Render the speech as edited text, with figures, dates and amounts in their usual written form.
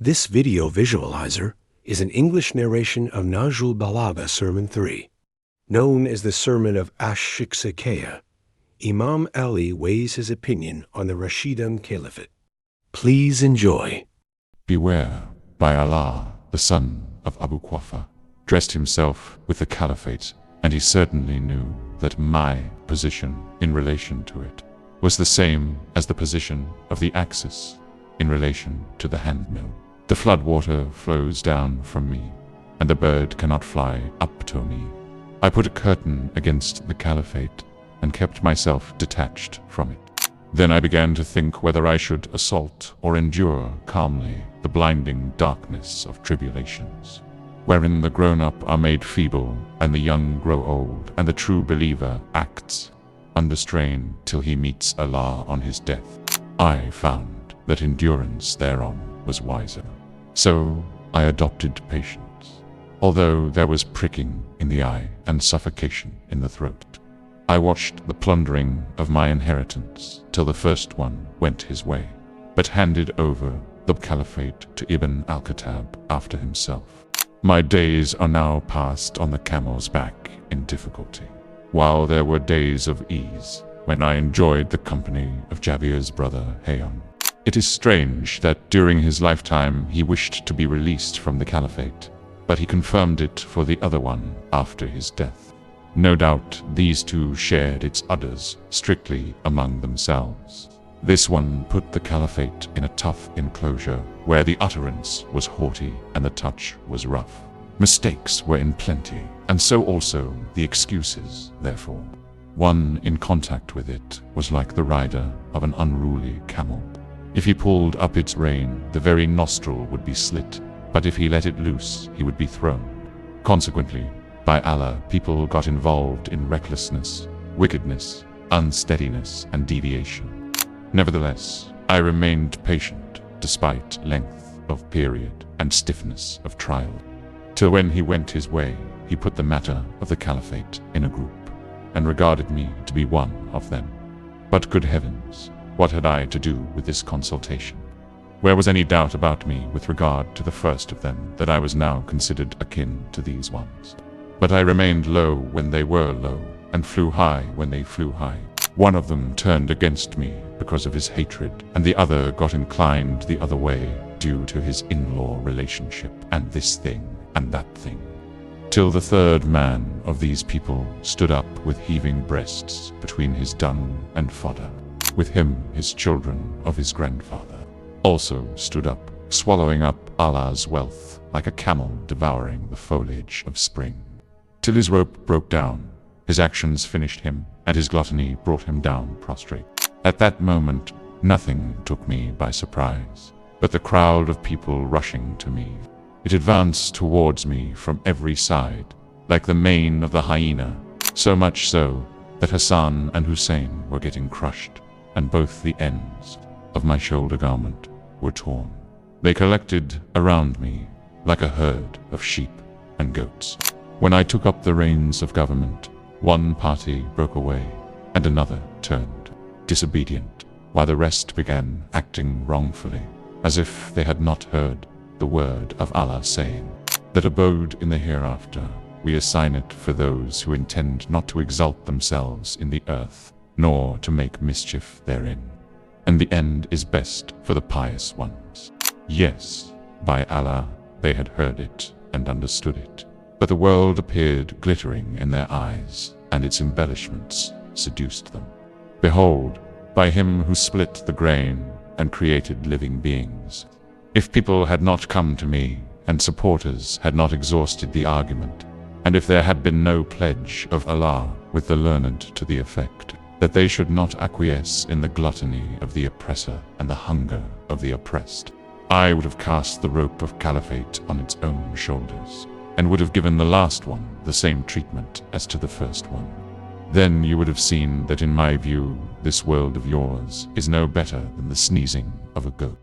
This video visualizer is an English narration of Nahjul Balagha Sermon 3. Known as the Sermon of Ash-Shiqshiqiyah, Imam Ali weighs his opinion on the Rashidun Caliphate. Please enjoy. Beware, by Allah, the son of Abu Quafa dressed himself with the Caliphate, and he certainly knew that my position in relation to it was the same as the position of the axis in relation to the handmill. The flood water flows down from me, and the bird cannot fly up to me. I put a curtain against the Caliphate and kept myself detached from it. Then I began to think whether I should assault or endure calmly the blinding darkness of tribulations, wherein the grown-up are made feeble and the young grow old, and the true believer acts under strain till he meets Allah on his death. I found that endurance thereon was wiser. So I adopted patience, although there was pricking in the eye and suffocation in the throat. I watched the plundering of my inheritance till the first one went his way, but handed over the Caliphate to Ibn al-Khattab after himself. My days are now passed on the camel's back in difficulty, while there were days of ease when I enjoyed the company of Jabir's brother Hayyan. It is strange that during his lifetime he wished to be released from the Caliphate, but he confirmed it for the other one after his death. No doubt these two shared its udders strictly among themselves. This one put the Caliphate in a tough enclosure where the utterance was haughty and the touch was rough. Mistakes were in plenty, and so also the excuses, therefore. One in contact with it was like the rider of an unruly camel. If he pulled up its rein, the very nostril would be slit, but if he let it loose, he would be thrown. Consequently, by Allah, people got involved in recklessness, wickedness, unsteadiness, and deviation. Nevertheless, I remained patient despite length of period and stiffness of trial, till when he went his way, he put the matter of the Caliphate in a group, and regarded me to be one of them. But good heavens, what had I to do with this consultation? Where was any doubt about me with regard to the first of them, that I was now considered akin to these ones? But I remained low when they were low, and flew high when they flew high. One of them turned against me because of his hatred, and the other got inclined the other way due to his in-law relationship, and this thing and that thing, till the third man of these people stood up with heaving breasts between his dung and fodder. With him his children of his grandfather also stood up, swallowing up Allah's wealth like a camel devouring the foliage of spring, till his rope broke down, his actions finished him, and his gluttony brought him down prostrate. At that moment nothing took me by surprise, but the crowd of people rushing to me. It advanced towards me from every side, like the mane of the hyena, so much so that Hassan and Hussein were getting crushed, and both the ends of my shoulder garment were torn. They collected around me like a herd of sheep and goats. When I took up the reins of government, one party broke away, and another turned disobedient, while the rest began acting wrongfully, as if they had not heard the word of Allah saying, that abode in the hereafter we assign it for those who intend not to exalt themselves in the earth, nor to make mischief therein, and the end is best for the pious ones. Yes, by Allah, they had heard it and understood it, but the world appeared glittering in their eyes, and its embellishments seduced them. Behold, by him who split the grain and created living beings, if people had not come to me, and supporters had not exhausted the argument, and if there had been no pledge of Allah with the learned to the effect that they should not acquiesce in the gluttony of the oppressor and the hunger of the oppressed, I would have cast the rope of Caliphate on its own shoulders, and would have given the last one the same treatment as to the first one. Then you would have seen that in my view, this world of yours is no better than the sneezing of a goat.